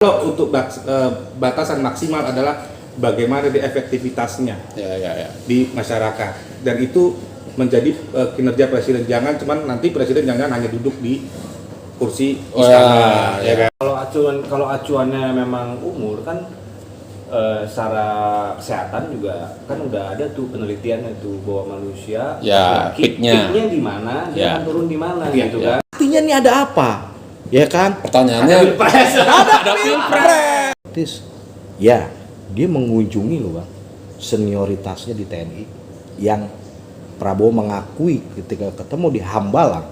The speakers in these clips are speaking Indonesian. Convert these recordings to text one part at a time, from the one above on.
Kalau untuk batasan maksimal adalah bagaimana di efektivitasnya di masyarakat, dan itu menjadi kinerja presiden. Jangan cuman nanti presiden jangan hanya duduk di kursi istana. Ya kan? Kalau acuannya memang umur kan, secara kesehatan juga kan udah ada tuh penelitiannya tuh bahwa manusia peaknya di mana, dia akan turun di mana gitu kan. Artinya ini ada apa? Ya kan? Pertanyaannya Ada pilpres. Ya, dia mengunjungi loh Bang, senioritasnya di TNI yang Prabowo mengakui ketika ketemu di Hambalang.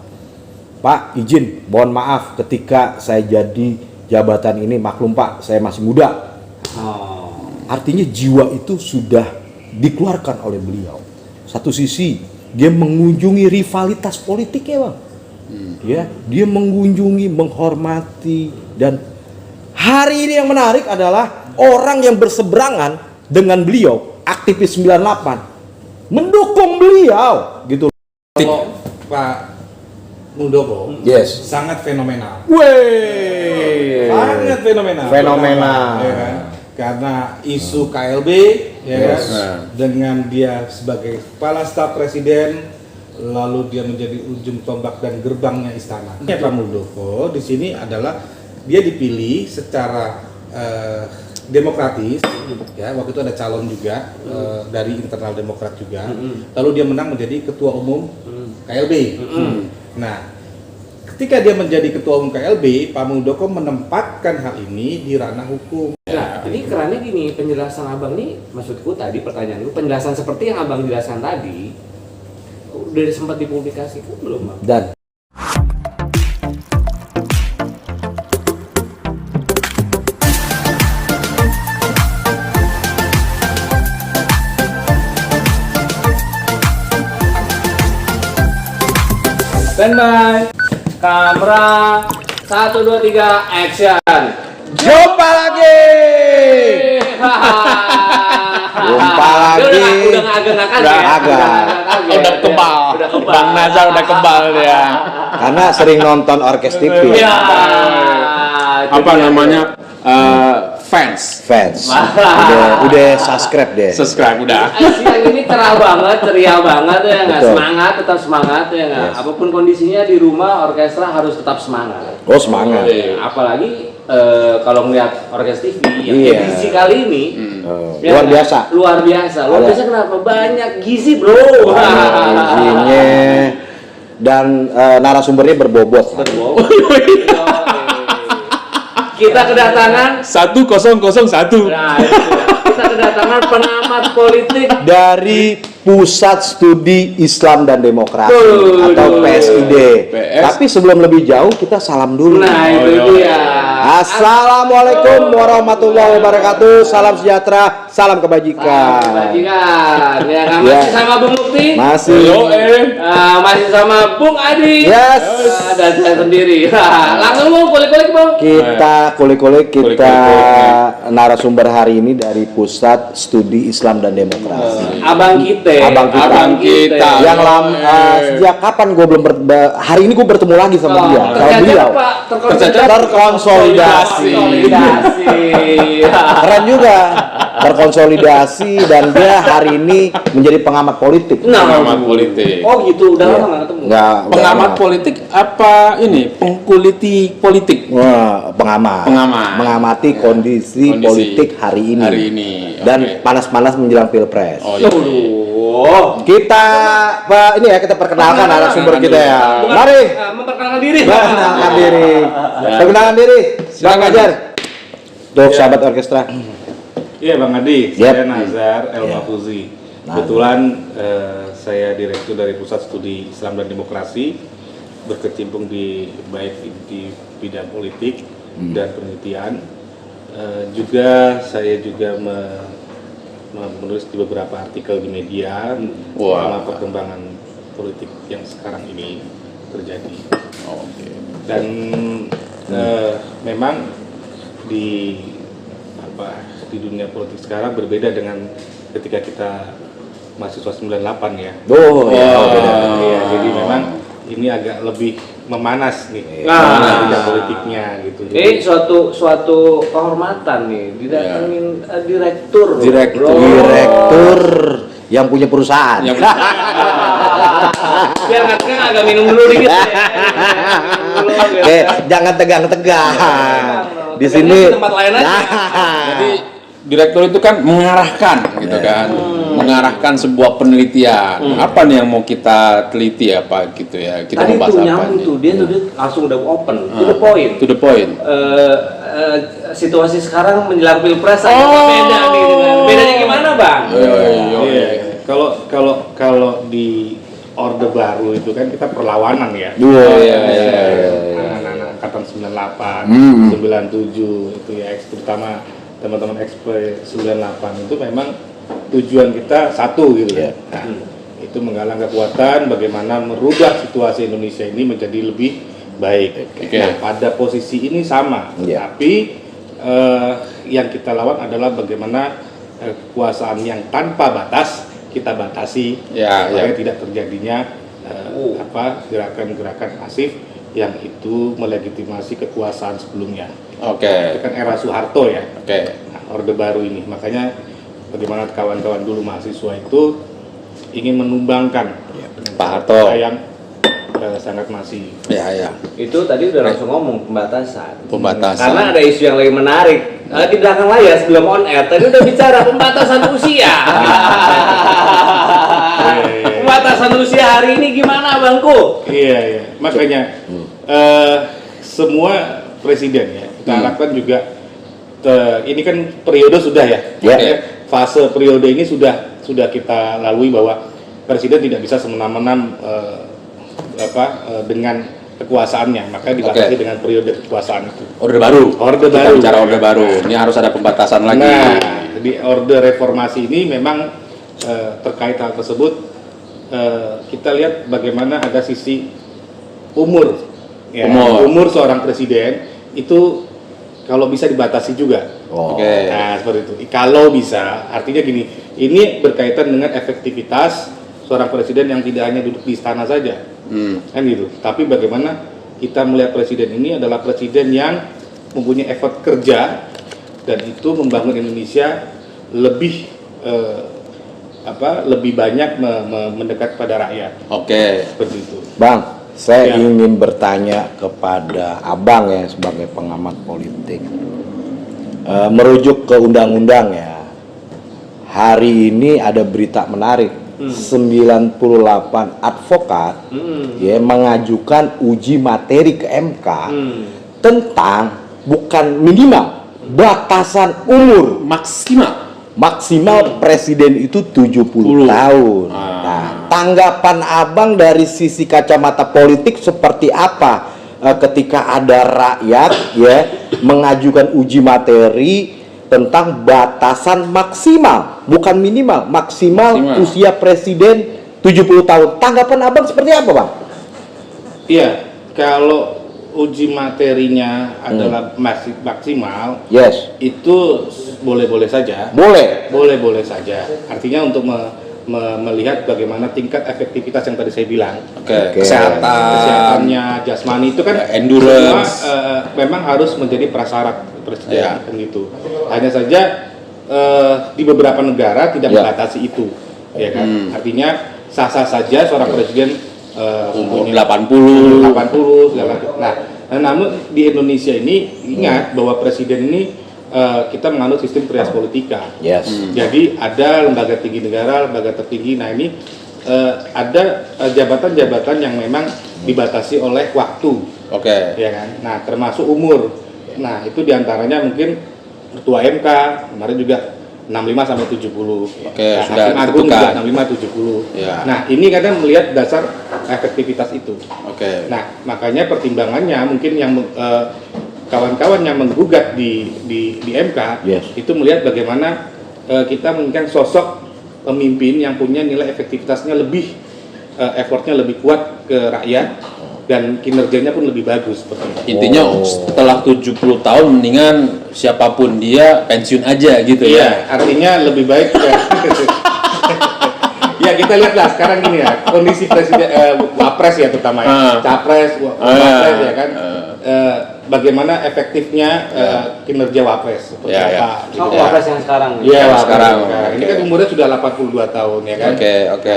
Pak, izin, mohon maaf ketika saya jadi jabatan ini, maklum Pak, saya masih muda. Artinya jiwa itu sudah dikeluarkan oleh beliau. Satu sisi dia mengunjungi rivalitas politiknya Bang. Ya, dia mengunjungi, menghormati, dan hari ini yang menarik adalah orang yang berseberangan dengan beliau, aktivis 98, mendukung beliau gitu. Kalau Pak Muldoko sangat fenomenal. Sangat fenomenal. Ya kan? Karena isu KLB, ya kan? Dengan dia sebagai kepala staf presiden, lalu dia menjadi ujung tombak dan gerbangnya istana. Pak Muldoko di sini adalah dia dipilih secara demokratis, ya, waktu itu ada calon juga dari internal Demokrat juga, lalu dia menang menjadi ketua umum KLB. Nah, ketika dia menjadi ketua umum KLB, Pak Muldoko menempatkan hal ini di ranah hukum. Nah, ini kerannya gini, penjelasan abang nih, maksudku tadi pertanyaanku, penjelasan seperti yang abang jelaskan tadi, udah sempat dipublikasikan belum Bang? Dan Standby, kamera, 1, 2, 3, action. jumpa lagi. Jumpa lagi. Udah agak. udah kebal. Bang Nazar udah kebal dia. Karena sering nonton Orkes TV. Ya. Apa namanya? Fans. Udah subscribe deh. Subscribe udah. Siang ini cerah banget, ceria banget ya nggak? Betul. Semangat, tetap semangat ya nggak? Yes. Apapun kondisinya di rumah, orkestra harus tetap semangat. Oh, semangat. Apalagi kalau melihat Orkes TV yang Iya. edisi kali ini, ya Luar nggak? biasa. Luar biasa kenapa? Banyak gizi bro. Isinya dan narasumbernya berbobot. Kita kedatangan 1001. Nah, kita kedatangan pengamat politik Dari Pusat Studi Islam dan Demokrasi Tuh, atau PSID. PS. Tapi sebelum lebih jauh kita salam dulu. Nah, itu dia. Assalamualaikum warahmatullahi wabarakatuh. Salam sejahtera, salam kebajikan. Kebajikan. Ya, nggak masih sama Bung Mukti? Masih. Masih sama Bung Adi. Yes. Dan saya sendiri. Langsung mau kulik-kulik Bang. Kita kulik-kulik narasumber hari ini dari Pusat Studi Islam dan Demokrasi. Abang kita. Abang kita. Yang sejak kapan gue belum hari ini gue bertemu lagi sama dia. Sama beliau. Terkonsolidasi. Keren juga. Terkonsolidasi dan dia hari ini menjadi pengamat politik. Pengamat politik. Oh gitu, udah lama nggak ketemu. Pengamat politik apa ini? Pengkuliti politik. Wah, mengamati kondisi politik hari ini. Dan panas-panas menjelang pilpres. Oh, iya. Kita kita perkenalkan narasumber kita ya. Mari Memperkenalkan diri. Perkenalkan diri. Bang Ajar. Untuk sahabat orkestra. Iya Bang Adi, Yap. saya Nazar El Mafuzi. Kebetulan saya direktur dari Pusat Studi Islam dan Demokrasi, berkecimpung baik di bidang politik dan penelitian. Saya juga menulis di beberapa artikel di media tentang perkembangan politik yang sekarang ini terjadi. Dan memang di dunia politik sekarang berbeda dengan ketika kita mahasiswa 98 ya. Beda. Iya, jadi memang ini agak lebih memanas nih Nah. politiknya gitu. Suatu kehormatan nih didatengin direktur. Direktur yang punya perusahaan. Biar nggak agak minum dulu dikit. Jangan tegang-tegang. Di Tegangnya sini di tempat lain aja. Jadi direktur itu kan mengarahkan gitu kan, mengarahkan sebuah penelitian. Apa nih yang mau kita teliti apa gitu ya? Kita Tadi membahas tuh apa nyambung nih? tuh dia langsung udah open to the point. To the point. Situasi sekarang menjelang pilpres agak beda nih bedanya gimana bang? Iya. Kalau di Orde Baru itu kan kita perlawanan ya. Anak-anak angkatan 98, 97 itu ya, terutama teman-teman XP 98 itu memang tujuan kita satu gitu ya. Nah, itu menggalang kekuatan bagaimana merubah situasi Indonesia ini menjadi lebih baik. Nah, pada posisi ini sama, tapi yang kita lawan adalah bagaimana kekuasaan yang tanpa batas kita batasi supaya tidak terjadinya gerakan-gerakan masif yang itu melegitimasi kekuasaan sebelumnya. Itu kan era Soeharto ya. Nah, Orde Baru ini, makanya bagaimana kawan-kawan dulu mahasiswa itu ingin menumbangkan Pak Harto yang sangat masif. Itu tadi udah langsung ngomong pembatasan. Pembatasan. Karena ada isu yang lagi menarik. Di belakang layar sebelum on air tadi udah bicara pembatasan usia. Pembatasan usia hari ini gimana bangku? Iya. Makanya semua presiden ya kita harapkan juga ini kan periode sudah ya. Fase periode ini sudah kita lalui bahwa presiden tidak bisa semena-mena dengan kekuasaannya, maka dibatasi dengan periode kekuasaan itu. Orde Baru. Kita bicara Orde Baru. Ini harus ada pembatasan lagi. Nah, di Orde Reformasi ini memang terkait hal tersebut kita lihat bagaimana ada sisi umur seorang presiden itu kalau bisa dibatasi juga. Nah, seperti itu. Kalau bisa, artinya gini, ini berkaitan dengan efektivitas seorang presiden yang tidak hanya duduk di istana saja, kan gitu. Tapi bagaimana kita melihat presiden ini adalah presiden yang mempunyai effort kerja dan itu membangun Indonesia lebih lebih banyak mendekat pada rakyat. Seperti itu. Bang, saya ingin bertanya kepada Abang ya sebagai pengamat politik. Merujuk ke undang-undang ya. Hari ini ada berita menarik. 98 advokat mengajukan uji materi ke MK tentang bukan minimal batasan umur maksimal presiden itu 70 tahun. Nah, tanggapan Abang dari sisi kacamata politik seperti apa ketika ada rakyat mengajukan uji materi tentang batasan maksimal, bukan minimal, maksimal usia presiden 70 tahun. Tanggapan Abang seperti apa, Bang? Iya, kalau uji materinya adalah masih maksimal, itu boleh-boleh saja. Boleh-boleh saja. Artinya untuk melihat bagaimana tingkat efektivitas yang tadi saya bilang. Kesehatannya, jasmani itu kan endurance memang harus menjadi prasyarat presiden kan gitu. Hanya saja di beberapa negara tidak membatasi itu, ya kan. Artinya sah-sah saja seorang presiden umur 80 segala. Nah, namun di Indonesia ini ingat bahwa presiden ini kita menganut sistem trias politika. Jadi ada lembaga tinggi negara, lembaga tertinggi. Nah ini ada jabatan-jabatan yang memang dibatasi oleh waktu. Ya kan. Nah termasuk umur. Nah itu diantaranya mungkin ketua MK kemarin juga 65 sampai 70. Hakim Agung juga 65 70. Nah ini kadang melihat dasar efektivitas itu. Nah makanya pertimbangannya mungkin yang kawan-kawan yang menggugat di MK itu melihat bagaimana kita menginginkan sosok pemimpin yang punya nilai efektivitasnya lebih effortnya lebih kuat ke rakyat dan kinerjanya pun lebih bagus. Intinya setelah 70 tahun mendingan siapapun dia pensiun aja gitu ya. Artinya lebih baik Ya kita lihatlah sekarang gini ya, kondisi presiden wapres ya terutama ya, capres, wapres ya kan. Bagaimana efektifnya kinerja wapres seperti apa? Gitu wapres yang sekarang. Iya, sekarang. Ini kan umurnya sudah 82 tahun ya kan. Oke.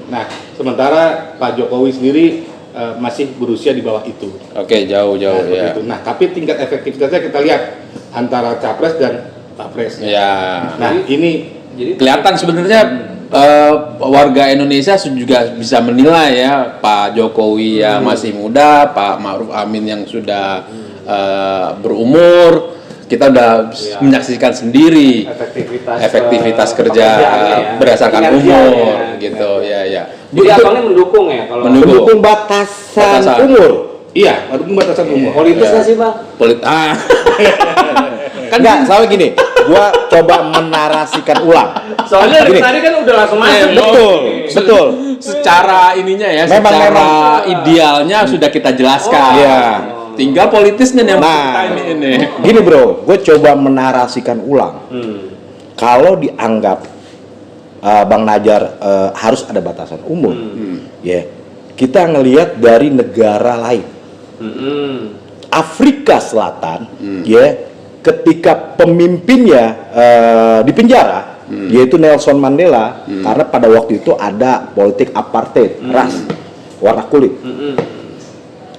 Nah, sementara Pak Jokowi sendiri masih berusia di bawah itu. Oke, jauh ya. Itu. Nah, tapi tingkat efektivitasnya kita lihat antara capres dan wapres. Ya. Nah, ini jadi kelihatan sebenarnya warga Indonesia juga bisa menilai ya, Pak Jokowi ya masih muda, Pak Ma'ruf Amin yang sudah berumur. Kita udah menyaksikan sendiri efektivitas kerja berdasarkan umur gitu ya. Jadi abangnya mendukung ya kalau mendukung batasan umur. iya, mendukung batasan umur. politis nggak sih bang? Kan enggak, soalnya gini, gua coba menarasikan ulang. Soalnya Gini. tadi kan udah langsung masuk. Betul. Secara ininya ya, Memang idealnya sudah kita jelaskan. Iya. Tinggal politisnya yang ini. Gini bro, gue coba menarasikan ulang. Kalau dianggap Bang Najar harus ada batasan umur, ya kita ngelihat dari negara lain, Afrika Selatan, ya ketika pemimpinnya di penjara, yaitu Nelson Mandela, karena pada waktu itu ada politik apartheid ras warna kulit.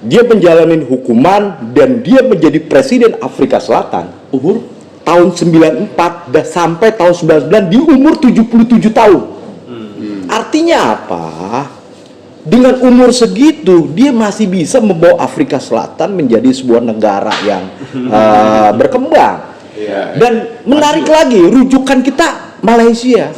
Dia menjalani hukuman dan dia menjadi presiden Afrika Selatan umur tahun 94 dan sampai tahun 99 di umur 77 tahun. Artinya apa? Dengan umur segitu dia masih bisa membawa Afrika Selatan menjadi sebuah negara yang berkembang. Dan menarik lagi, rujukan kita Malaysia.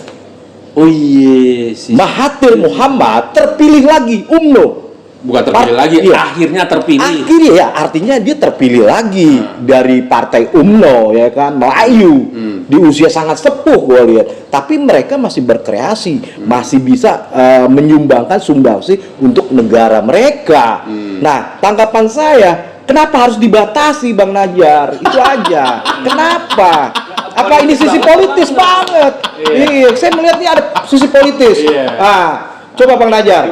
Oh iya, Mahathir Muhammad terpilih lagi UMNO. Bukan terpilih lagi, akhirnya terpilih. Akhirnya ya, artinya dia terpilih lagi dari partai UMNO ya kan, Melayu. Di usia sangat sepuh gue lihat. Tapi mereka masih berkreasi, masih bisa menyumbangkan sumbangsi untuk negara mereka. Nah, tanggapan saya, kenapa harus dibatasi Bang Najar? Itu aja. Kenapa? Apa ini sisi politis banget? Iya, saya melihatnya ada sisi politis. Coba Bang Najar,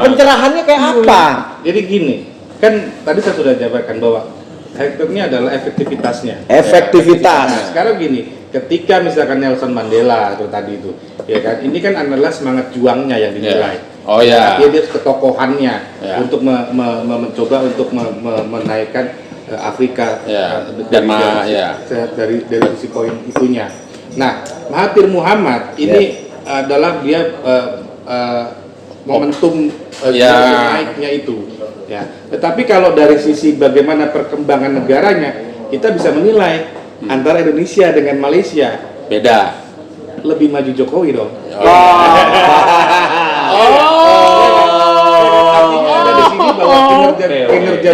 pencerahannya kayak apa? Jadi gini, kan tadi saya sudah jabarkan bahwa faktornya adalah efektivitasnya. Efektivitas. Nah, sekarang gini, ketika misalkan Nelson Mandela atau tadi itu, ya kan, ini kan adalah semangat juangnya yang dinilai. Oh ya. Dia ketokohannya untuk mencoba untuk menaikkan Afrika dari sisi poin itunya. Nah, Mahathir Muhammad ini adalah dia momentum naiknya itu. Ya. Tetapi kalau dari sisi bagaimana perkembangan negaranya, kita bisa menilai antara Indonesia dengan Malaysia beda. Lebih maju Jokowi dong. Artinya ada di sini bahwa kinerja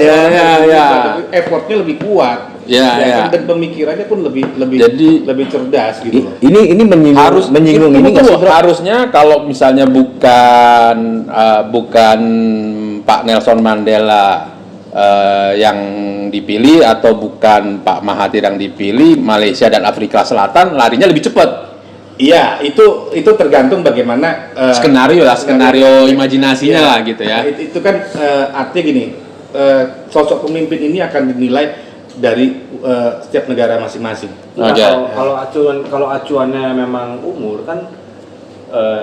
effortnya lebih kuat. Dan pemikirannya pun lebih cerdas gitu. Ini menyinggung ini nggak sih, bro? Harusnya kalau misalnya bukan Pak Nelson Mandela yang dipilih atau bukan Pak Mahathir yang dipilih, Malaysia dan Afrika Selatan larinya lebih cepat. Iya, itu tergantung bagaimana skenario imajinasinya lah gitu ya. Itu kan artinya gini, sosok pemimpin ini akan dinilai dari setiap negara masing-masing. Kalau acuannya memang umur kan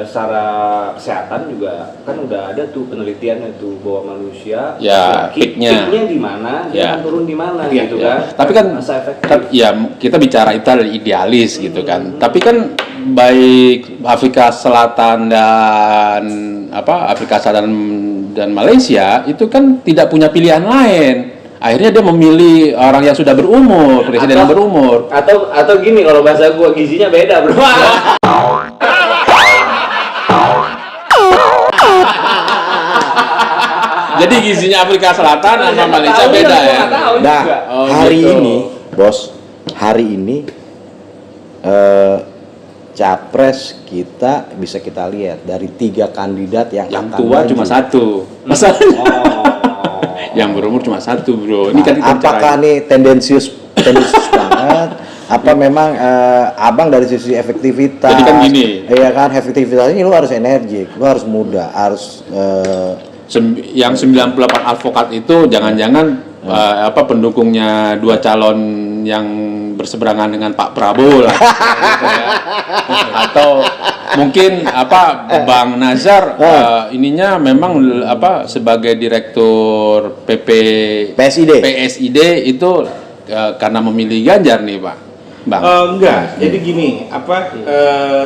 secara kesehatan juga kan udah ada tuh penelitiannya tuh bahwa manusia peaknya di mana, dia akan turun di mana gitu kan. Tapi kan kita bicara itu adalah idealis gitu kan. Tapi kan baik Afrika Selatan dan Malaysia itu kan tidak punya pilihan lain. Akhirnya dia memilih orang yang sudah berumur, presiden yang berumur. Atau gini, kalau bahasa gua gizinya beda, bro. Jadi gizinya Afrika Selatan sama Malaysia beda ya. Nah, hari ini capres kita bisa kita lihat dari 3 kandidat yang tua cuma satu. Masalahnya. Yang berumur cuma satu, bro. Ini kan apakah nih tendensius banget Apa memang abang dari sisi efektivitas? Jadi kan gini. Iya kan, efektivitasnya lu harus energik, lu harus muda, harus yang 98 advokat itu jangan-jangan pendukungnya dua calon yang berseberangan dengan Pak Prabowo lah. Atau mungkin Bang Nazar ininya memang sebagai direktur PSID itu karena memilih Ganjar nih Pak Bang. Enggak, jadi gini,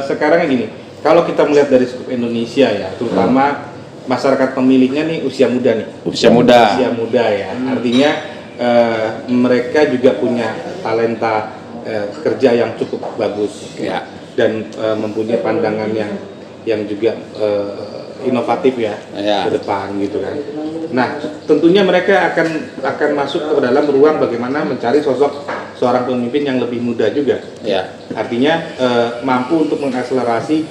sekarang gini, kalau kita melihat dari skup Indonesia ya, terutama masyarakat pemilihnya nih usia muda nih. Usia muda ya, artinya mereka juga punya talenta kerja yang cukup bagus ya. Dan mempunyai pandangan yang juga inovatif ya ke depan gitu kan. Nah, tentunya mereka akan masuk ke dalam ruang bagaimana mencari sosok seorang pemimpin yang lebih muda juga. Ya. Artinya mampu untuk mengakselerasi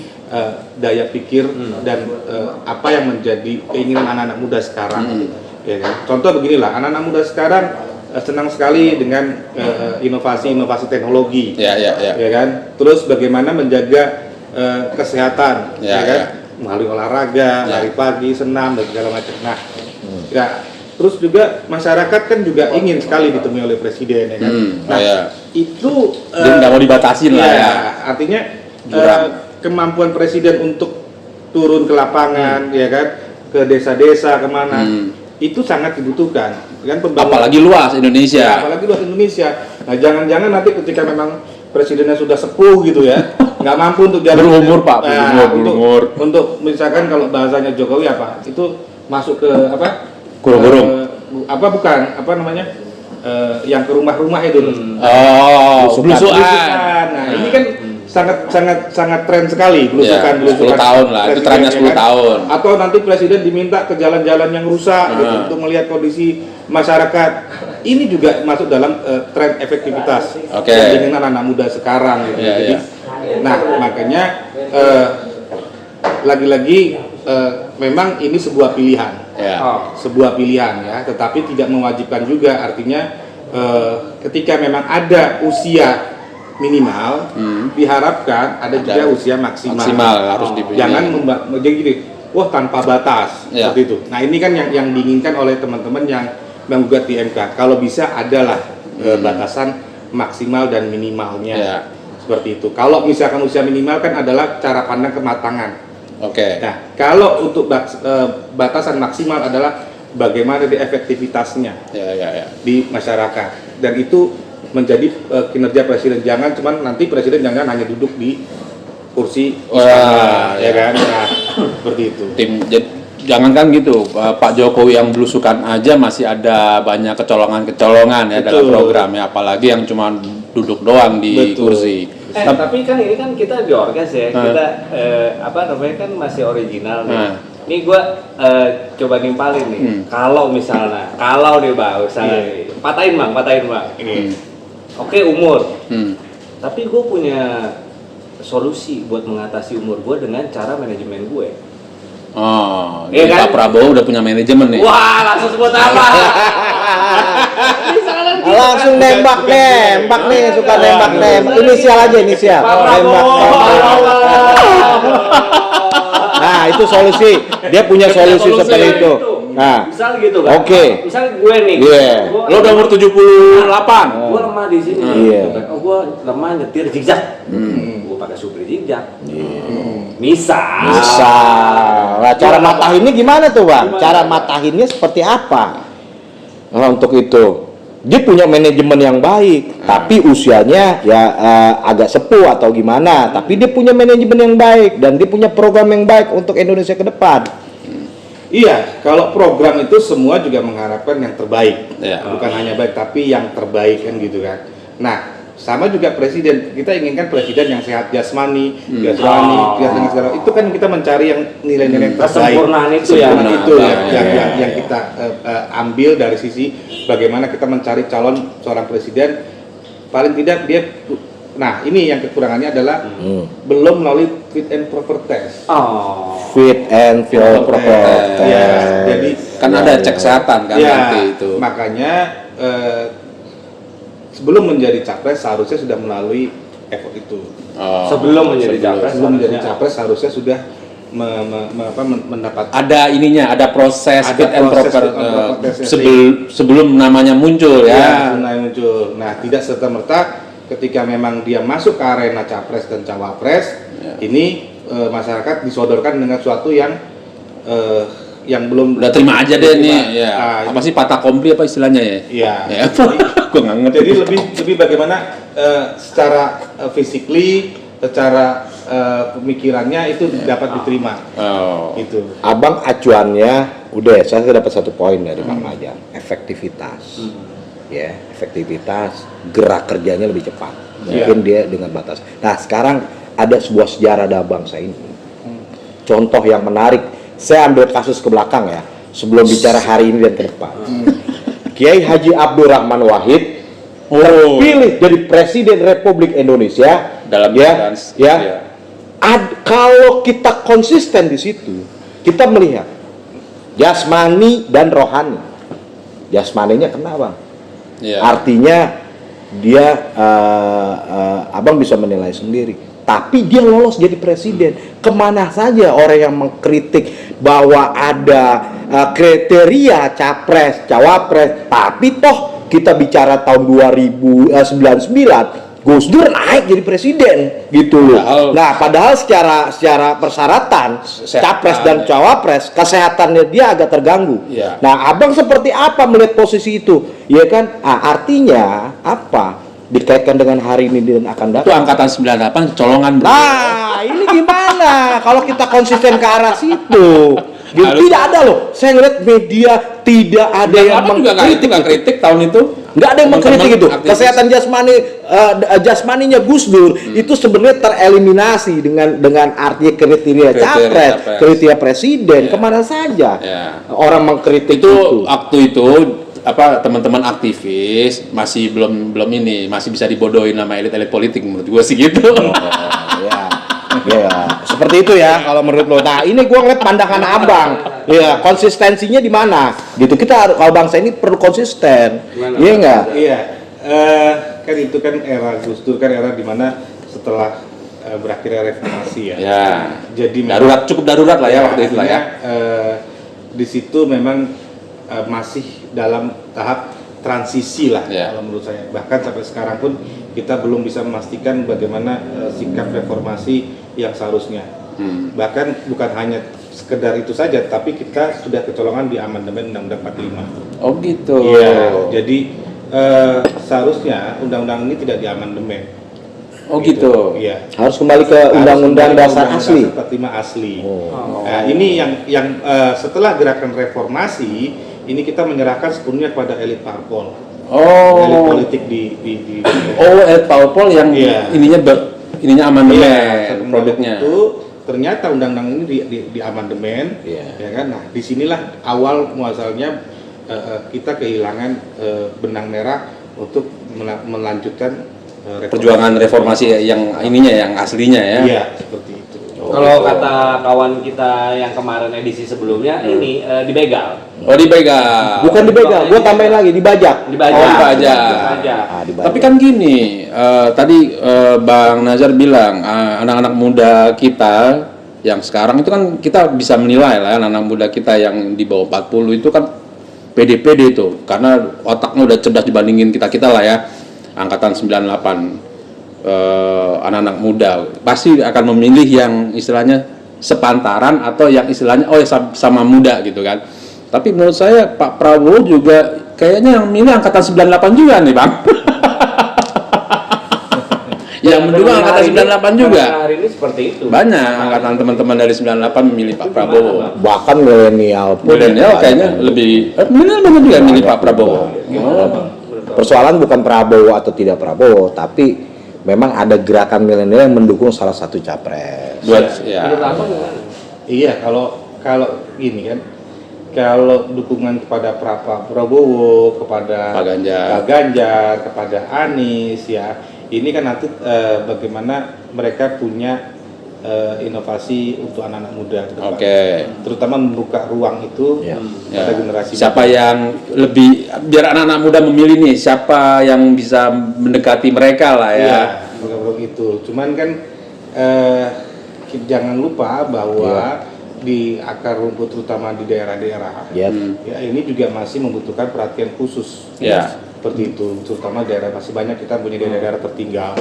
daya pikir dan apa yang menjadi keinginan anak-anak muda sekarang. Ya kan? Contoh beginilah, anak-anak muda sekarang senang sekali dengan inovasi teknologi. Ya kan? Terus bagaimana menjaga kesehatan, ya kan? Melalui olahraga, lari pagi, senam dan segala macam. Nah, ya, terus juga masyarakat kan juga ingin sekali ditemui oleh presiden, ya kan? Nah, itu nggak mau dibatasin lah ya. Artinya kemampuan presiden untuk turun ke lapangan, ya kan, ke desa-desa kemana, itu sangat dibutuhkan. Kan apalagi luas Indonesia. Ya, apalagi luas Indonesia. Nah, jangan-jangan nanti ketika memang presidennya sudah sepuh gitu ya, nggak mampu untuk jalan berumur Pak, berumur. Untuk misalkan kalau bahasanya Jokowi itu masuk ke kurung-kurung. Yang ke rumah-rumah itu. Belusukan. Nah, ini kan sangat tren sekali belusukan. 10 tahun lah, itu trennya 10 tahun. Atau nanti presiden diminta ke jalan-jalan yang rusak gitu, untuk melihat kondisi masyarakat. Ini juga masuk dalam tren efektivitas dengan anak-anak muda sekarang gitu. Jadi, nah makanya lagi-lagi memang ini sebuah pilihan. Sebuah pilihan ya, tetapi tidak mewajibkan juga. Artinya ketika memang ada usia minimal, diharapkan ada juga usia maksimal harus dipilih. Jangan jadi gini, wah tanpa batas seperti itu. Nah ini kan yang diinginkan oleh teman-teman yang menggugat di MK. Kalau bisa adalah batasan maksimal dan minimalnya seperti itu. Kalau misalkan usia minimal kan adalah cara pandang kematangan. Nah kalau untuk batasan maksimal adalah bagaimana di efektivitasnya di masyarakat, dan itu menjadi kinerja presiden. Jangan cuman nanti presiden jangan hanya duduk di kursi istana, ya kan? Nah, seperti itu. Jangankan gitu, Pak Jokowi yang belusukan aja masih ada banyak kecolongan ya dalam programnya, apalagi yang cuma duduk doang di kursi. Tapi kan ini kan kita di orgas ya, kita kan masih original nih. Ini gua coba nimpalin nih. Kalau misalnya, dia patahin bang. Oke, umur. Tapi gue punya solusi buat mengatasi umur gue dengan cara manajemen gue. Jadi kan? Pak Prabowo udah punya manajemen nih. Wah, langsung sebut apa? Langsung nembak nih, suka nembak. Inisial aja, inisial. Nembak. Nah, itu solusi. Dia punya solusi seperti itu. Nah, misal gitu kan. Misal gue nih. Lo udah umur 78. Gue lemah di sini. Gue lemah nyetir zigzag. Gue pakai Supri zigzag. Misal. Nah, cara matahinnya gimana tuh bang? Cara matahinnya seperti apa? Nah, untuk itu dia punya manajemen yang baik, tapi usianya ya agak sepuh atau gimana. Tapi dia punya manajemen yang baik dan dia punya program yang baik untuk Indonesia ke depan. Iya, kalau program itu semua juga mengharapkan yang terbaik, bukan hanya baik tapi yang terbaik kan gitu kan. Nah, sama juga presiden, kita inginkan presiden yang sehat jasmani, itu kan kita mencari yang nilai-nilai yang terbaik. Kesempurnaan itu yang kita ambil dari sisi bagaimana kita mencari calon seorang presiden, paling tidak dia. Nah, ini yang kekurangannya adalah belum melalui fit and proper test. Fit and proper test. Jadi kan ada cek kesehatan kan nanti itu. Makanya sebelum menjadi capres seharusnya sudah melalui effort itu. Sebelum menjadi capres, Sebelum menjadi capres seharusnya sudah mendapat ada ininya, ada proses Ada fit and proses proper fit and proper tesnya sebelum namanya muncul ya. mulai muncul. Nah, tidak serta-merta ketika memang dia masuk ke arena capres dan cawapres, ini masyarakat disodorkan dengan suatu yang belum Udah terima aja deh nih ya. Nah, Apa sih patah komplit apa istilahnya ya? Iya. Ya. Gua nggak ngerti. Jadi lebih bagaimana secara physically, secara pemikirannya itu dapat diterima. Gitu. Abang acuannya udah, saya dapat satu poin dari Bang Maja, efektivitas. Ya, efektivitas, gerak kerjanya lebih cepat. Mungkin dia dengan batas. Nah, sekarang ada sebuah sejarah dalam bangsa ini. Contoh yang menarik, saya ambil kasus ke belakang ya, sebelum bicara hari ini dan ke depan. Kiai Haji Abdurrahman Wahid terpilih jadi Presiden Republik Indonesia Dalam kalau kita konsisten di situ, kita melihat jasmani dan rohani. Jasmaninya kena, Bang. Ya. Artinya dia abang bisa menilai sendiri. Tapi dia lolos jadi presiden. Kemana saja orang yang mengkritik bahwa ada kriteria capres, cawapres, tapi toh kita bicara tahun 2099 Gus Dur naik jadi presiden gitu loh. Nah, padahal secara persyaratan capres dan cawapres kesehatannya dia agak terganggu. Ya. Nah, abang seperti apa melihat posisi itu? Ya kan? Artinya apa? Dikaitkan dengan hari ini dan akan datang. Itu angkatan 98 colongan, bro. Nah, ini gimana kalau kita konsisten ke arah situ? Tidak ada loh. Saya ngeliat media tidak ada yang mengkritik tahun itu. Nggak ada yang mengkritik itu. Kesehatan jasmaninya Gus Dur itu sebenarnya tereliminasi dengan arti kriteria capres, kriteria presiden. Kemana saja orang mengkritik itu. Waktu itu teman-teman aktivis masih belum masih bisa dibodohin sama elit-elit politik menurut gue sih gitu. Ya, seperti itu ya kalau menurut lo. Nah, ini gue ngeliat pandangan abang. Ya, konsistensinya di mana? Gitu, kita kalau bangsa ini perlu konsisten. Iya enggak? Iya. Kan itu kan era Gus Dur, kan era dimana setelah berakhirnya reformasi ya. Ya. Jadi cukup darurat lah ya waktu itu lah ya. Di situ memang masih dalam tahap transisi lah kalau menurut saya. Bahkan sampai sekarang pun kita belum bisa memastikan bagaimana sikap reformasi yang seharusnya. Bahkan bukan hanya sekedar itu saja, tapi kita sudah kecolongan di amandemen Undang-Undang 45. Oh gitu. Iya. Jadi seharusnya undang-undang ini tidak diamandemen. Oh gitu. Iya. Harus kembali ke Undang-Undang Dasar asli. 45 asli. Nah, ini yang setelah gerakan reformasi ini kita menyerahkan sepenuhnya kepada elit parpol. Elit politik di elit parpol yang ininya amandemen produknya. Itu ternyata undang-undang ini di amandemen, ya kan? Nah, disinilah awal muasalnya kita kehilangan benang merah untuk melanjutkan perjuangan reformasi yang yang aslinya ya. Iya, seperti itu. Kalau kata kawan kita yang kemarin edisi sebelumnya ini dibegal. Dibegal. Bukan dibegal, gua tambahin lagi dibajak. Dibajak. Tapi kan gini, tadi Bang Nazar bilang anak-anak muda kita yang sekarang itu kan kita bisa menilai lah anak-anak muda kita yang di bawah 40 itu kan pede-pede itu karena otaknya udah cerdas dibandingin kita lah ya. Angkatan 98. Anak-anak muda pasti akan memilih yang istilahnya sepantaran atau yang istilahnya sama muda gitu kan. Tapi menurut saya Pak Prabowo juga kayaknya yang milih angkatan 98 juga nih Bang. Yang mendukung angkatan 98 juga. Hari ini seperti itu. Banyak angkatan teman-teman dari 98 memilih Pak Prabowo. Bahkan milenial pun. Milenial kayaknya lebih milenial banyak juga milih Pak Prabowo. Persoalan bukan Prabowo atau tidak Prabowo, tapi memang ada gerakan milenial yang mendukung salah satu capres. Iya, kalau gini kan, kalau dukungan kepada Pak Prabowo, kepada Pak Ganjar, kepada Anies ya, ini kan nanti bagaimana mereka punya inovasi untuk anak-anak muda ke depan. Oke. Terutama membuka ruang itu pada generasi Siapa muda. yang lebih, biar anak-anak muda memilih nih, siapa yang bisa mendekati mereka lah ya. Iya, ruang itu. Cuman kan jangan lupa bahwa di akar rumput terutama di daerah-daerah ya ini juga masih membutuhkan perhatian khusus. Ya. Seperti itu, terutama daerah masih banyak kita punya daerah-daerah tertinggal.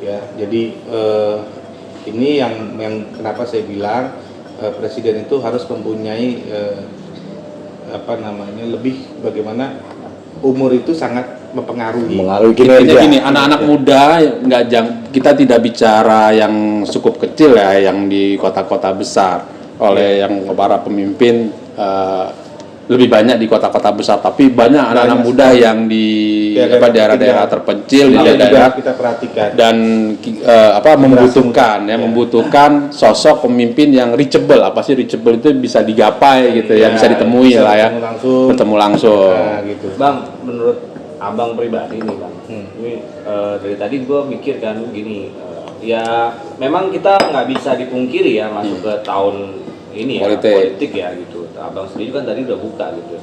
Ya, jadi ini yang kenapa saya bilang presiden itu harus mempunyai lebih bagaimana umur itu sangat mempengaruhi. Intinya gini, anak-anak muda kita tidak bicara yang cukup kecil ya, yang di kota-kota besar oleh yang para pemimpin lebih banyak di kota-kota besar, tapi banyak anak-anak muda yang di daerah-daerah terpencil, di daerah kita perhatikan dan membutuhkan sosok pemimpin yang reachable. Apa sih reachable itu? Bisa digapai gitu ya, bisa ditemui bisa lah ya, bertemu langsung. Nah, gitu. Bang, menurut abang pribadi nih bang, ini dari tadi gue mikir kan gini, ya memang kita nggak bisa dipungkiri ya masuk ke tahun ini ya politik ya gitu. Abang sendiri kan tadi udah buka gitu.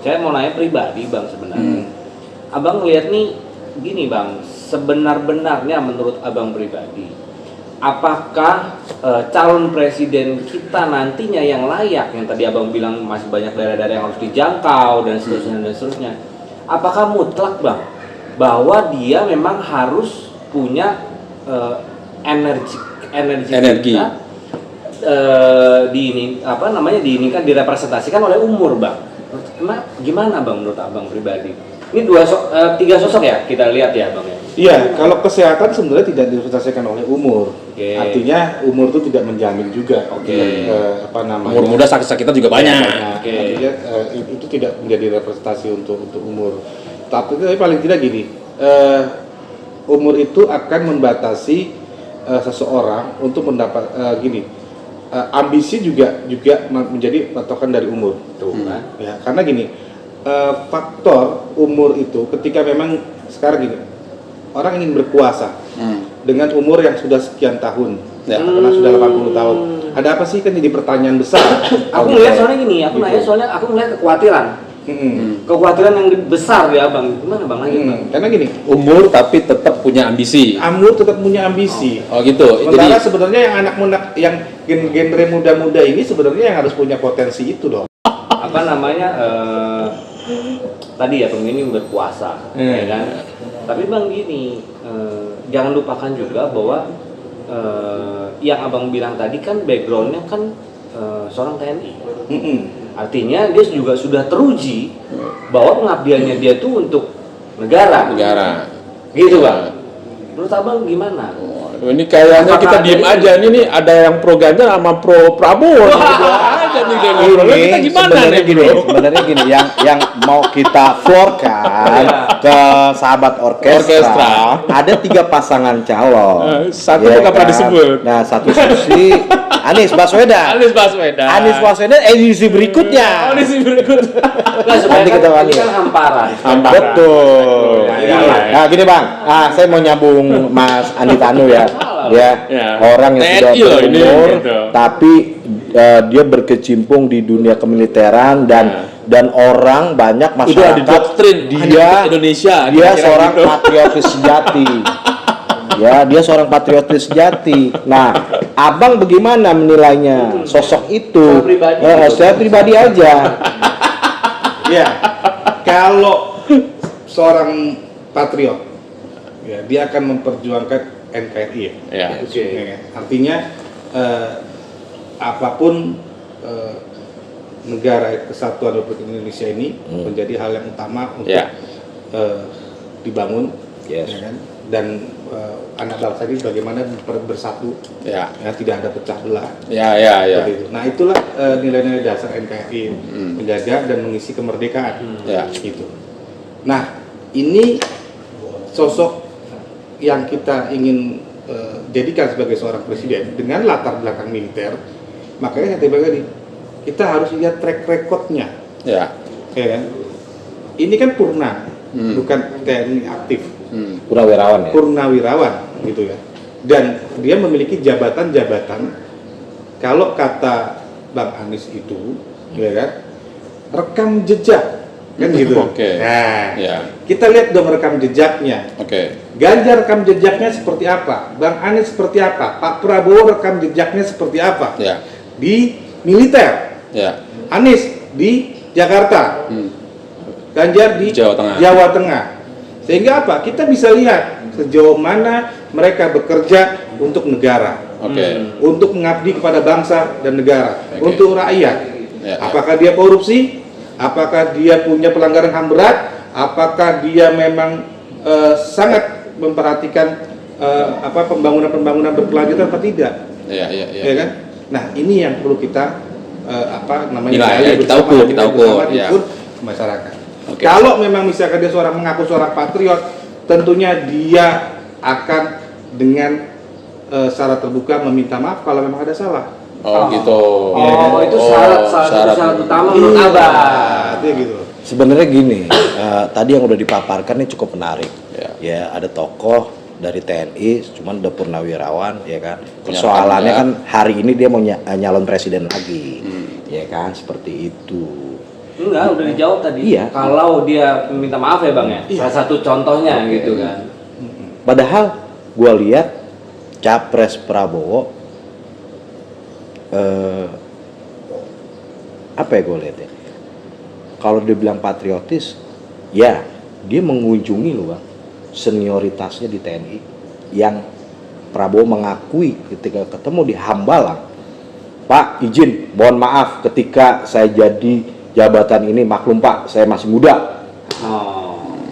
Saya mau nanya pribadi bang sebenarnya, abang lihat nih gini bang, sebenar-benarnya menurut abang pribadi, apakah calon presiden kita nantinya yang layak, yang tadi abang bilang masih banyak daerah-daerah yang harus dijangkau dan seterusnya, apakah mutlak bang bahwa dia memang harus punya energi kita, diinikan direpresentasikan oleh umur bang? Gimana bang menurut abang pribadi? Ini tiga sosok ya kita lihat ya bang ya. Iya, kalau kesehatan sebenarnya tidak direpresentasikan oleh umur. Artinya umur itu tidak menjamin juga. Umur muda sakit-sakitan juga banyak. Artinya itu tidak menjadi representasi untuk umur. Tapi paling tidak gini, umur itu akan membatasi seseorang untuk mendapat ambisi juga menjadi patokan dari umur. Ya, karena gini, faktor umur itu ketika memang sekarang gini, orang ingin berkuasa dengan umur yang sudah sekian tahun, karena sudah 80 tahun. Ada apa sih, kan jadi pertanyaan besar. Aku melihat soalnya gini, aku melihat kekhawatiran. Kekhawatiran yang besar ya bang, gimana bang lagi bang? Karena gini, umur tapi tetap punya ambisi. Umur tetap punya ambisi. Oh gitu. Sementara sebenarnya yang anak muda, yang genre muda-muda ini sebenarnya yang harus punya potensi itu dong. Apa namanya? Tadi ya pemilih berkuasa, ya kan? Tapi bang gini, jangan lupakan juga bahwa yang abang bilang tadi kan backgroundnya kan seorang TNI. Artinya dia juga sudah teruji bahwa pengabdiannya dia itu untuk negara. Gitu bang. Menurut abang gimana? Ini kayaknya kita diem aja. Ini ada yang pro Ganjar sama pro Prabowo. Kita gimana nih bro? Sebenarnya gini, yang mau kita florkan ke sahabat orkestra, ada 3 pasangan calon. Satu bukan pernah disebut. Nah, satu sisi Anies Baswedan. Edisi berikutnya. Nanti kita ini kan hamparan. Betul. Nah, gini bang, saya mau nyambung Mas Andi Tanu ya. Orang yang sudah berumur, tapi dia berkecimpung di dunia kemiliteran dan orang banyak masyarakat. Itu ada doktrin dia Indonesia. Dia seorang patriotis sejati. Dia seorang patriotis sejati. Nah, abang bagaimana menilainya sosok itu? Saya pribadi aja. Ya, kalau seorang patriot, dia akan memperjuangkan NKRI. Artinya apapun negara kesatuan Republik Indonesia ini menjadi hal yang utama untuk dibangun, kan? Dan anak bangsa ini bagaimana bersatu, tidak ada pecah belah. Nah, itulah nilai-nilai dasar NKRI, menjaga dan mengisi kemerdekaan. Gitu. Nah, ini sosok yang kita ingin jadikan sebagai seorang presiden dengan latar belakang militer. Makanya kita harus lihat track recordnya. Ini kan purna, bukan TNI aktif. Purnawirawan ya. Purnawirawan gitu ya. dan dia memiliki jabatan-jabatan. Kalau kata Bang Anies itu, ya kan, rekam jejak, kan gitu. Oke. Nah, Ya. kita lihat dong rekam jejaknya. Oke. Ganjar rekam jejaknya seperti apa? Bang Anies seperti apa? Pak Prabowo rekam jejaknya seperti apa? Ya. Di militer, Ya. Anies di Jakarta, Ganjar di Jawa Tengah. Sehingga apa? Kita bisa lihat sejauh mana mereka bekerja untuk negara, Oke. untuk mengabdi kepada bangsa dan negara, Oke. untuk rakyat. Ya, Apakah dia korupsi? Apakah dia punya pelanggaran HAM berat? Apakah dia memang sangat memperhatikan pembangunan berkelanjutan atau tidak? Ya, Ya kan? Nah, ini yang perlu kita Nilai, ya, kita ukur, ya. ukur masyarakat. Oke. Kalau memang misalkan dia mengaku seorang patriot, tentunya dia akan dengan secara terbuka meminta maaf kalau memang ada salah. Oh, gitu. Oh, itu syarat utama menurut Abang. Itu gitu. Sebenarnya gini, tadi yang udah dipaparkan ini cukup menarik. Ya. Ya, ada tokoh dari TNI, cuman udah purnawirawan, ya kan. Punya Persoalannya tangga. kan hari ini dia mau nyalon presiden lagi, ya kan, seperti itu. Enggak, udah dijawab tadi. Iya. Kalau dia minta maaf ya Bang ya. Salah satu contohnya gitu kan. Padahal gue lihat Capres Prabowo, apa ya gue lihat ya, kalau dia bilang patriotis, ya dia mengunjungi loh Bang, senioritasnya di TNI yang Prabowo mengakui ketika ketemu di Hambalang, Pak izin, mohon maaf ketika saya jadi jabatan ini, maklum Pak saya masih muda.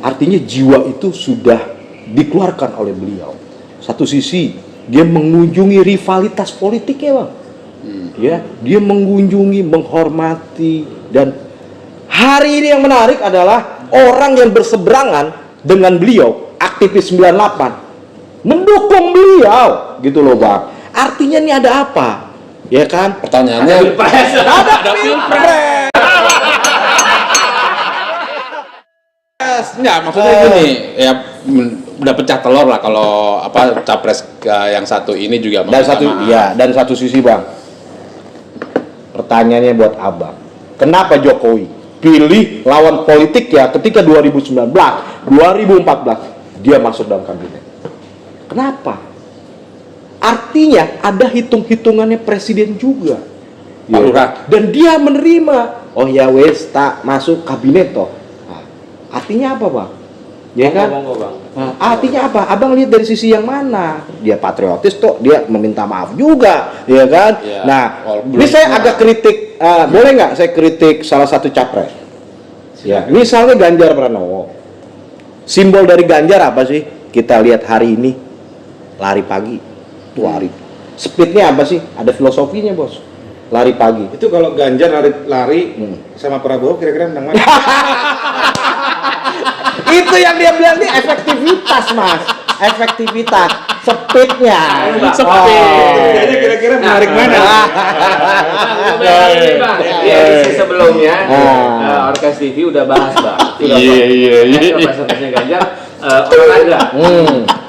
Artinya jiwa itu sudah dikeluarkan oleh beliau. Satu sisi dia mengunjungi rivalitas politik ya Bang, ya dia mengunjungi, menghormati, dan hari ini yang menarik adalah orang yang berseberangan dengan beliau, aktivis 98 mendukung beliau gitu loh Bang. Artinya ini ada apa? Ya kan? Pertanyaannya Ada pilpres. Enggak, maksudnya gini, ya udah pecah telur lah kalau capres yang satu ini juga Dan satu sisi Bang, pertanyaannya buat Abang, kenapa Jokowi pilih lawan politik ya ketika 2019, 2014 dia masuk dalam kabinet? Kenapa? Artinya ada hitung-hitungannya presiden juga. Pak Lurah. Dan dia menerima, oh ya wes tak masuk kabinet toh. Nah, artinya apa Bang? Ya kan? Monggo, Bang. Nah, artinya apa? Abang lihat dari sisi yang mana? Dia patriotis toh, dia meminta maaf juga, ya kan? Ya, Nah, belum ini saya semua. agak kritik, boleh nggak saya kritik salah satu capres? Ya, misalnya Ganjar Pranowo. Simbol dari Ganjar apa sih? Kita lihat hari ini, lari pagi, itu lari. Speednya apa sih? Ada filosofinya bos. Lari pagi. Itu kalau Ganjar lari sama Prabowo kira-kira menang mana? Itu yang dia bilang nih efektivitas mas, efektivitas, speednya. Jadi kira-kira menarik mana? Di edisi sebelumnya, Orkes TV udah bahas Bang. Iya. Presentasinya Ganjar olahraga.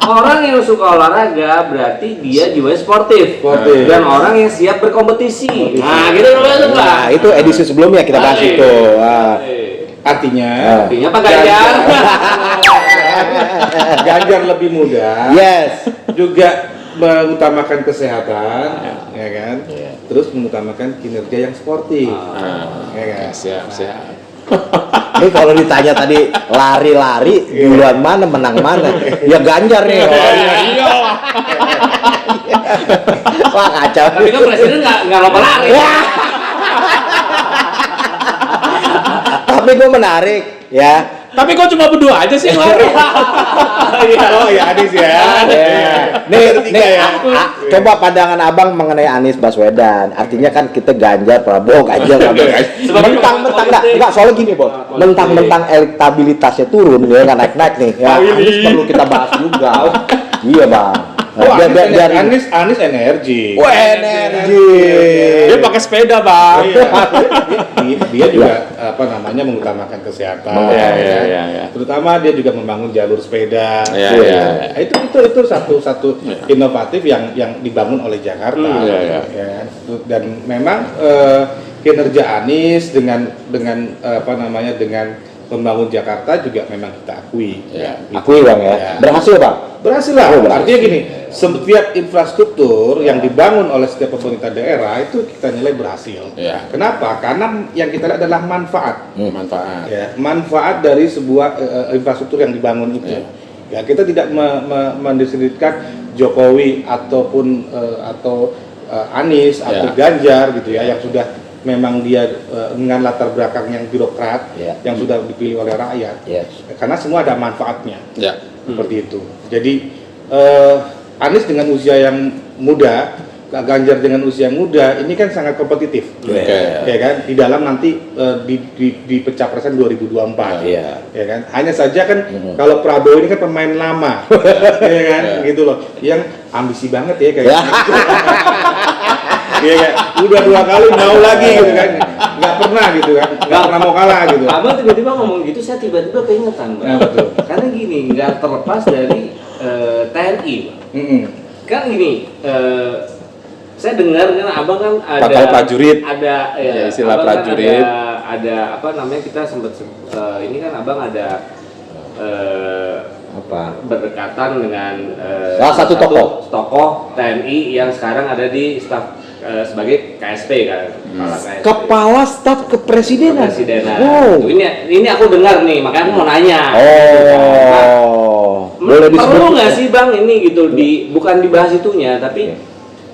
Orang yang suka olahraga berarti dia jiwanya sportif. Dan orang yang siap berkompetisi. Nah, gitu dulu Bang. Nah, itu edisi sebelumnya kita bahas itu. Artinya Pak Ganjar. Ganjar lebih muda. Yes. Juga mengutamakan kesehatan, ya kan? Terus mengutamakan kinerja yang sportif, ya kan? Siap. Ini kalau ditanya tadi lari-lari duluan mana menang mana, ya Ganjar nih. Iya. Wah kacau. Tapi kan presiden nggak lomba lari. Tapi gue menarik ya. Tapi kok cuma berdua aja sih yang lari? Oh ya Anies ya. Nih, coba pandangan abang mengenai Anies Baswedan. Artinya kan kita Ganjar Prabowo, mentang-mentang enggak, soalnya gini bos, mentang-mentang elektabilitasnya turun, ya kan naik-naik nih. Ya, Anies perlu kita bahas juga. Iya bang. Anies energi. Wah, energi. Dia pakai sepeda, Bang. Dia juga mengutamakan kesehatan. Iya. Terutama dia juga membangun jalur sepeda. Iya. Itu satu inovatif yang dibangun oleh Jakarta. Ya. Dan memang kinerja Anies dengan membangun Jakarta juga memang kita akui. Ya. Akui Bang ya. Berhasil Bang? Berhasil lah. Artinya gini, setiap infrastruktur yang dibangun oleh setiap pemerintah daerah itu kita nilai berhasil. Ya. Kenapa? Karena yang kita lihat adalah manfaat. Manfaat. Ya, manfaat dari sebuah infrastruktur yang dibangun itu. Ya, kita tidak mendiskreditkan Jokowi ataupun Anies atau Ganjar gitu ya, yang sudah memang dia dengan latar belakang yang birokrat yang sudah dipilih oleh rakyat. Karena semua ada manfaatnya. Seperti itu. Jadi Anies dengan usia yang muda, Ganjar dengan usia yang muda, ini kan sangat kompetitif. Ya kan? Di dalam nanti di pencapresan 2024. Ya kan? Hanya saja kan kalau Prabowo ini kan pemain lama. Ya kan? Gitu loh. Yang ambisi banget ya kayaknya. Iya kan, udah 2 kali mau lagi gitu kan, nggak pernah gitu kan, nggak pernah mau kalah gitu. Abang tiba-tiba ngomong gitu, saya tiba-tiba keingetan, Bang. Betul. Karena gini, nggak terlepas dari TNI, Bang. Kan gini, saya dengar kan abang kan ada Pangkal prajurit. Ada istilah abang prajurit. Kan ada apa namanya, kita sempat ini kan abang ada berdekatan dengan salah satu tokoh TNI yang sekarang ada di staf sebagai KSP kan, Kepala Staf Kepresidenan. Tuh, ini aku dengar nih, makanya aku mau nanya. Boleh disebut. Perlu nggak sih Bang ini gitu bukan dibahas itunya, tapi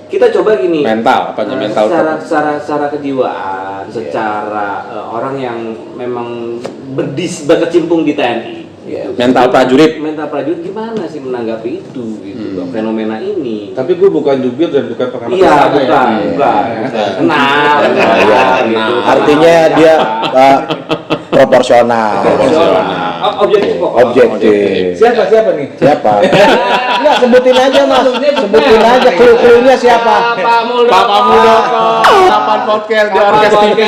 kita coba gini. Mental, secara kejiwaan, secara orang yang memang berkecimpung di TNI. Mental prajurit Gimana sih menanggapi itu gitu Bang, fenomena ini? Tapi gue bukan jubir dan bukan pengamat. Iya, bukan. Kenal. Gitu. Artinya dia proporsional. Objektif. Siapa nih? Siapa? Enggak, sebutin aja Mas. Sebutin aja clue-nya siapa. Pak Muldoko. Kapan podcast di Orkes TV.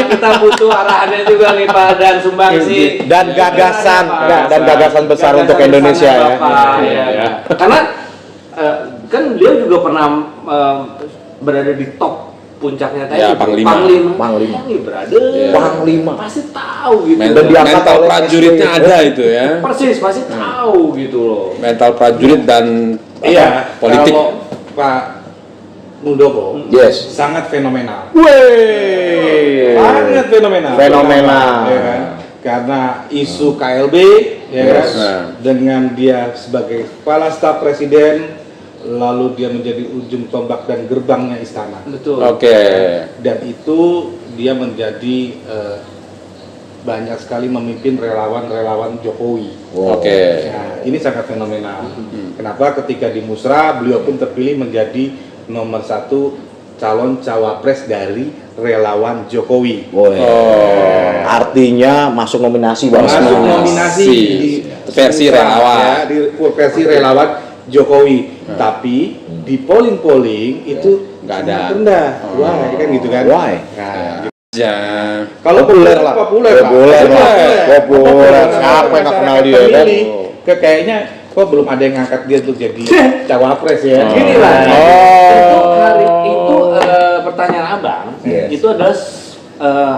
Kita butuh arahannya juga nih Pak, dan sumbangsi dan gagasan besar untuk Indonesia ya. Karena kan dia juga pernah berada di top puncaknya tadi. Panglima. Panglima. Pasti tahu gitu. Mental prajuritnya ada itu ya. Persis, pasti tahu gitu loh. Mental prajurit dan politik. Kalau Pak Muldoko sangat fenomenal. Sangat fenomenal. Ya kan? Karena isu KLB dengan dia sebagai kepala staf presiden, lalu dia menjadi ujung tombak dan gerbangnya istana. Betul. Dan itu dia menjadi banyak sekali memimpin relawan Jokowi. Nah, ini sangat fenomenal. Kenapa? Ketika di Musra, beliau pun terpilih menjadi nomor 1 calon cawapres dari relawan Jokowi. Artinya masuk nominasi Bang. Masuk nominasi di versi relawan. Di versi relawan Jokowi. Tapi di polling itu nggak ada. Rendah. Wah, kan gitu kan? Why? Nah, kalau populer. Siapa yang nggak kenal dia kan? Kayaknya kok belum ada yang ngangkat dia untuk jadi cawapres ya. Gini lah. Itu pertanyaan abang. Itu adalah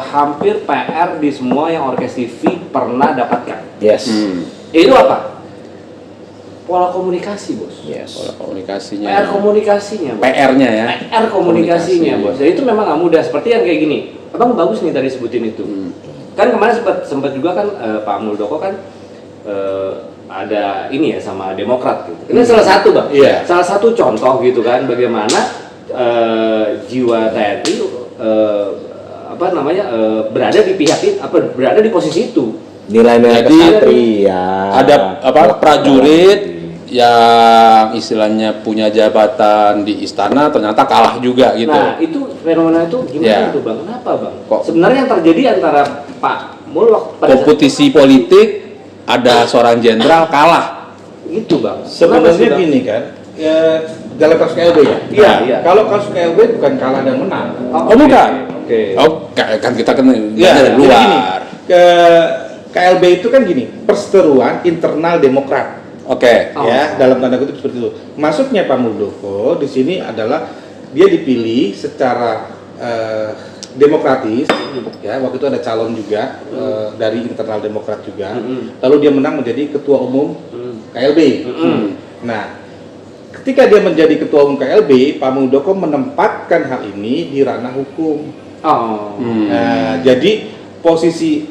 hampir PR di semua yang Orkes TV pernah dapatkan. Itu apa? Pola komunikasi, Bos. Pola komunikasinya. PR komunikasinya, Bos. PR-nya ya. PR komunikasinya, Bos. Dan itu memang nggak mudah. Seperti yang kayak gini. Abang bagus nih tadi sebutin itu. Kan kemarin sempat juga kan Pak Muldoko kan ada ini ya sama Demokrat gitu. Ini salah satu Bang. Salah satu contoh gitu kan bagaimana jiwa TNI berada di pihak berada di posisi itu. Nilai-nilai kesatria. Ada prajurit yang istilahnya punya jabatan di istana ternyata kalah juga gitu. Nah, itu fenomena itu gimana itu Bang? Kenapa Bang? Sebenarnya yang terjadi antara Pak Muldoko kompetisi politik, ada seorang jenderal kalah. Itu Bang. Sebenarnya gini kan, dalam kasus KLB ya? Iya. Kalau kasus KLB bukan kalah dan menang. Oh bukan. Oke. Oh kan kita kan Ya, dari luar. Gini, KLB itu kan gini, perseteruan internal Demokrat. Oke. Ya, dalam tanda kutip seperti itu. Maksudnya Pak Muldoko di sini adalah dia dipilih secara demokratis, ya waktu itu ada calon juga dari internal Demokrat juga, lalu dia menang menjadi ketua umum KLB. Nah, ketika dia menjadi ketua umum KLB, Pak Muldoko menempatkan hal ini di ranah hukum. Nah, jadi posisi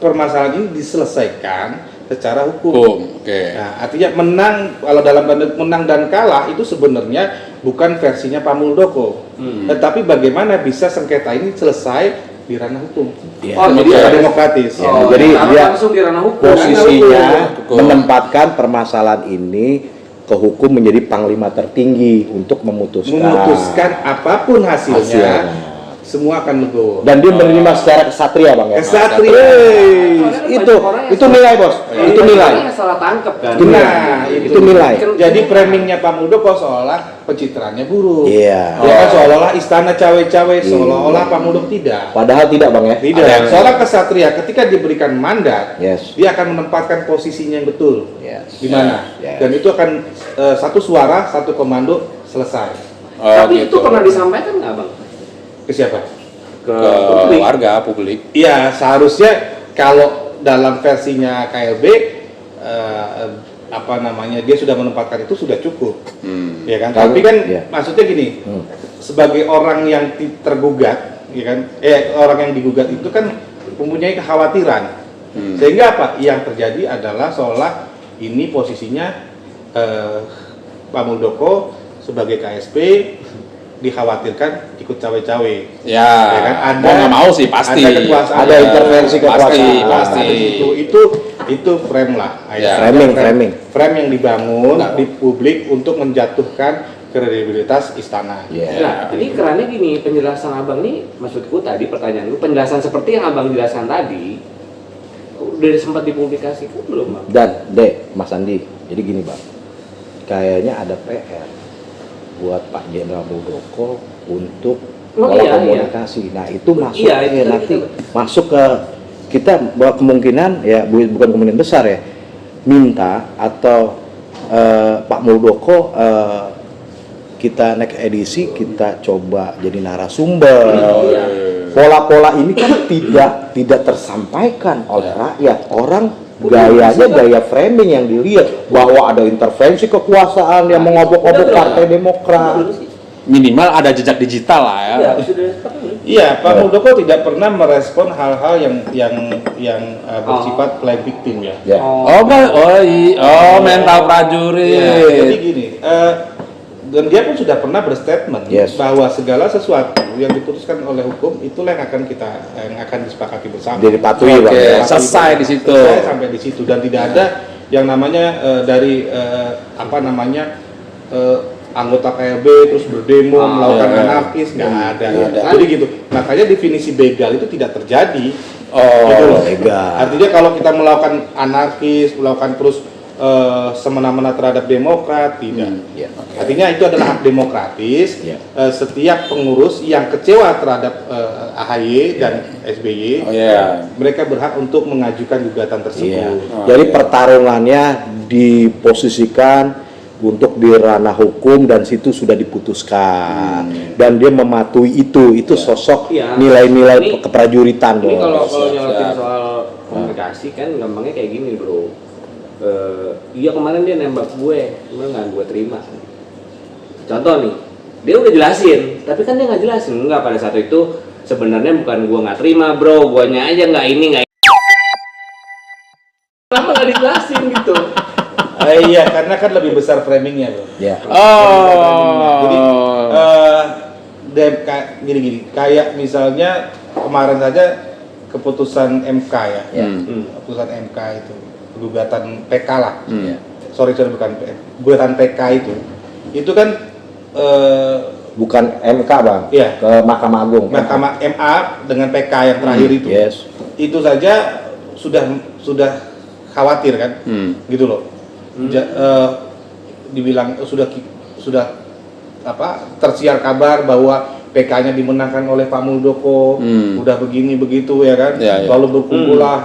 permasalahan ini diselesaikan secara hukum. Nah, artinya menang, kalau dalam tanda menang dan kalah itu sebenarnya bukan versinya Pak Muldoko, tetapi bagaimana bisa sengketa ini selesai di ranah hukum. Jadi demokratis. Jadi dia langsung di ranah hukum. posisinya menempatkan permasalahan ini ke hukum menjadi panglima tertinggi untuk memutuskan apapun hasilnya. Semua akan legowo. Dan dia menerima secara kesatria, Bang ya. Kesatria. Itu nilai, Bos. Itu nilai. Salah tangkap kan. Nah, itu nilai. Jadi framingnya Pak Muldoko seolah pencitraannya buruk. Iya. Ya kan seolah-olah istana cawe-cawe, seolah-olah Pak Muldoko tidak. Padahal tidak, Bang ya. Tidak. Seorang kesatria ketika diberikan mandat, Yes. dia akan menempatkan posisinya yang betul. Yes. Di mana? Yes. Dan itu akan satu suara, satu komando selesai. Tapi itu pernah disampaikan nggak, Bang? Ke siapa? Ke warga publik. Iya, seharusnya kalau dalam versinya KLB dia sudah menempatkan itu sudah cukup. Ya kan? Tapi kan maksudnya gini, sebagai orang yang tergugat, ya kan? Orang yang digugat itu kan mempunyai kekhawatiran. Sehingga apa? Yang terjadi adalah seolah ini posisinya Pak Muldoko sebagai KSP dikhawatirkan ikut cawe-cawe. Ya kan? Mau nggak mau sih pasti. Ada kekuasaan, ada intervensi kekuasaan. Pasti. Itu frame lah. Frame yang dibangun di publik untuk menjatuhkan kredibilitas istana. Nah, ini kerannya gini, penjelasan Abang nih, maksudku tadi pertanyaanku, penjelasan seperti yang Abang jelaskan tadi udah sempat dipublikasikan belum, Bang? Dan Mas Andi, jadi gini, Bang. Kayaknya ada PR buat Pak Jenderal Muldoko untuk komunikasi. Nah, itu masuk nanti masuk ke kita bahwa kemungkinan ya bukan kemungkinan besar ya, minta atau Pak Muldoko kita next edisi kita coba jadi narasumber. Pola-pola ini kan tidak tersampaikan oleh rakyat. Orang gayanya gaya framing yang dilihat bahwa ada intervensi kekuasaan yang mengobok-obok Partai Demokrat. Minimal ada jejak digital lah ya. Iya, Pak Muldoko tidak pernah merespon hal-hal yang bersifat play victim ya. Mental prajurit. Ya, jadi gini, dan dia pun sudah pernah berstatement bahwa segala sesuatu yang diputuskan oleh hukum itulah yang akan disepakati bersama. Jadi patuhi, Bang. Selesai di situ. Selesai sampai di situ dan tidak ada yang namanya dari anggota KLB terus berdemo melakukan anarkis, nggak ada. Jadi gitu. Makanya definisi begal itu tidak terjadi. Begal. Artinya kalau kita melakukan anarkis, melakukan terus semena-mena terhadap Demokrat, tidak. Artinya itu adalah hak demokratis. Setiap pengurus yang kecewa terhadap AHY dan SBY, mereka berhak untuk mengajukan gugatan tersebut. Jadi pertarungannya diposisikan untuk di ranah hukum dan situ sudah diputuskan dan dia mematuhi itu sosok nilai-nilai keprajuritan. Ini kalau nyolotin soal komunikasi kan gampangnya kayak gini, bro. Iya kemarin dia nembak gue, cuma nggak gue terima. Contoh nih, dia udah jelasin, tapi kan dia nggak jelasin. Enggak, pada saat itu sebenarnya bukan gue nggak terima, bro, guanya aja nggak ini. Kenapa nggak dijelasin gitu? Iya, karena kan lebih besar framingnya, bro. Jadi gini, kayak misalnya kemarin saja keputusan MK ya, keputusan MK itu gugatan PK lah. Sorry bukan gugatan PK itu kan bukan MK, Bang. Iya. Ke Mahkamah Agung. Mahkamah MA dengan PK yang terakhir itu. Itu saja sudah khawatir kan, gitu loh. Dibilang sudah sudah tersiar kabar bahwa PK-nya dimenangkan oleh Pak Muldoko, udah begini begitu ya kan, lalu berkumpullah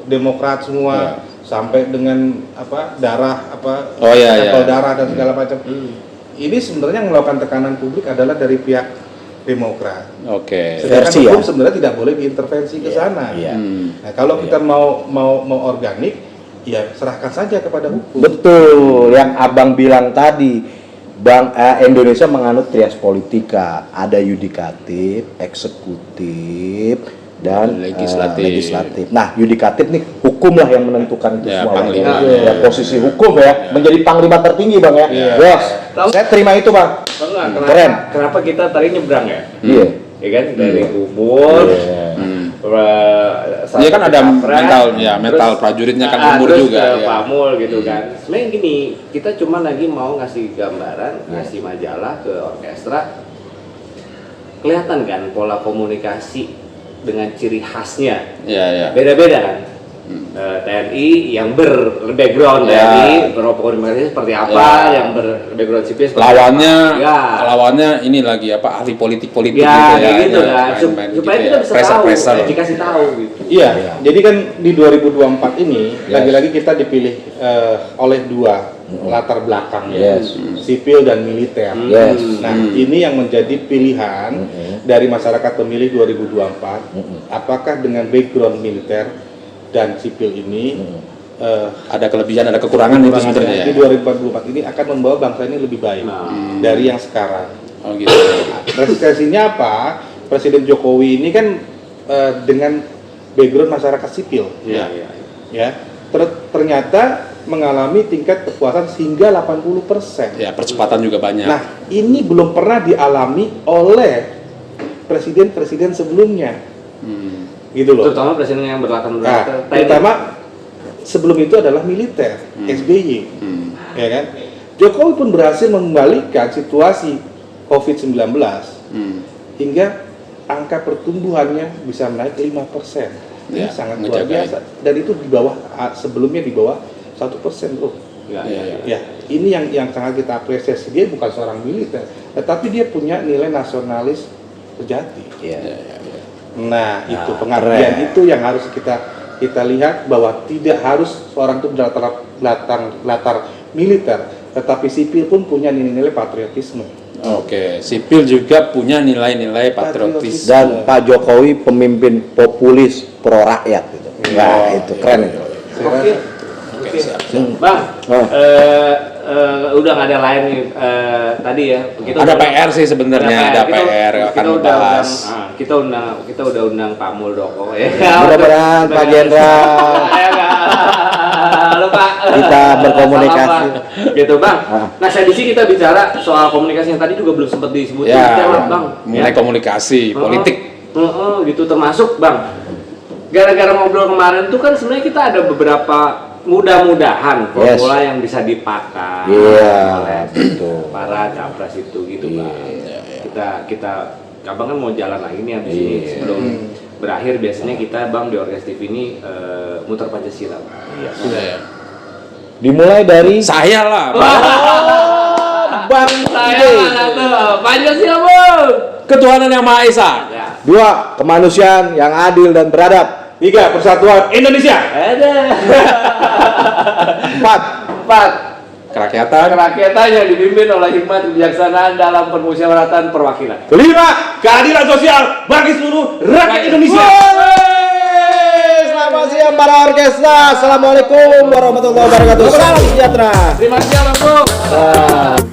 Demokrat semua sampai dengan darah darah dan segala macam. Ini sebenarnya melakukan tekanan publik adalah dari pihak Demokrat. Sedangkan hukum sebenarnya tidak boleh diintervensi ke sana. Nah, kalau kita mau organik, ya serahkan saja kepada hukum. Betul, yang Abang bilang tadi, Indonesia menganut trias politika, ada yudikatif, eksekutif, dan legislatif. Nah, yudikatif nih hukum lah yang menentukan itu semua. Ya, posisi hukum menjadi panglima tertinggi Bang ya. Yes. Saya terima itu Bang. Keren. Kenapa kita tadi nyebrang ya? Iya. Ya kan dari umur. Iya kan ada mental prajuritnya kan umur juga ya. Pamul gitu kan. Sebenarnya gini, kita cuma lagi mau ngasih gambaran, ngasih majalah ke orkestra. Kelihatan kan pola komunikasi dengan ciri khasnya. Beda-beda kan. TNI yang berbackground TNI berkomunikasi seperti apa, yang berbackground sipil seperti lawannya ini lagi ahli politik gitu kan. Supaya kita bisa tahu, dikasih tahu gitu. Iya, jadi kan di 2024 ini lagi-lagi kita dipilih oleh dua latar belakang sipil dan militer. Nah, ini yang menjadi pilihan dari masyarakat pemilih 2024. Apakah dengan background militer dan sipil ini ada kelebihan, ada kekurangan itu sebenarnya. Di 2024 ini akan membawa bangsa ini lebih baik dari yang sekarang. Gitu. Resistensinya apa? Presiden Jokowi ini kan dengan background masyarakat sipil, ternyata mengalami tingkat kepuasan hingga 80%. Percepatan juga banyak. Nah, ini belum pernah dialami oleh presiden-presiden sebelumnya. Gitu loh. Terutama presiden yang berlatar belakang. Terutama sebelum itu adalah militer, SBY, ya kan. Jokowi pun berhasil membalikan situasi COVID-19 hingga angka pertumbuhannya bisa naik 5%. Ini sangat luar biasa. Dan itu di bawah sebelumnya di bawah 1% loh. Ya, ini yang sangat kita apresiasi. Dia bukan seorang militer, tetapi dia punya nilai nasionalis sejati. Nah, itu pengabdian itu yang harus kita lihat, bahwa tidak harus seorang itu latar militer, tetapi sipil pun punya nilai-nilai patriotisme. Sipil juga punya nilai-nilai patriotis. Dan Pak Jokowi pemimpin populis pro rakyat gitu. Itu keren itu. Bang, udah nggak ada lain nih tadi ya. Ada PR sih sebenarnya, ada PR akan membahas. Kita udah undang Pak Muldoko ya. Mudah-mudahan Pak Jenderal kita berkomunikasi. Gitu Bang. Nah, di sini kita bicara soal komunikasi yang tadi juga belum sempat disebutin, Bang. Mulai komunikasi politik. Gitu termasuk Bang. Gara-gara ngobrol kemarin tuh kan sebenarnya kita ada beberapa mudah-mudahan formula yang bisa dipakai oleh para capres itu gitu Bang. Kita Abang kan mau jalan lagi nih habis ini, sebelum berakhir biasanya kita Bang di Orkes TV ini muter Pancasila. Dimulai dari saya lah. Bang Pancasila Bang. Ketuhanan yang Maha Esa. 2. Kemanusiaan yang adil dan beradab. 3. Persatuan Indonesia. 4. Kerakyatan yang dipimpin oleh hikmat kebijaksanaan dalam permusyawaratan perwakilan. 5. Keadilan sosial bagi seluruh rakyat Indonesia. Selamat siang para orkestra. Assalamualaikum warahmatullahi wabarakatuh. Salam sejahtera. Terima kasih Bang.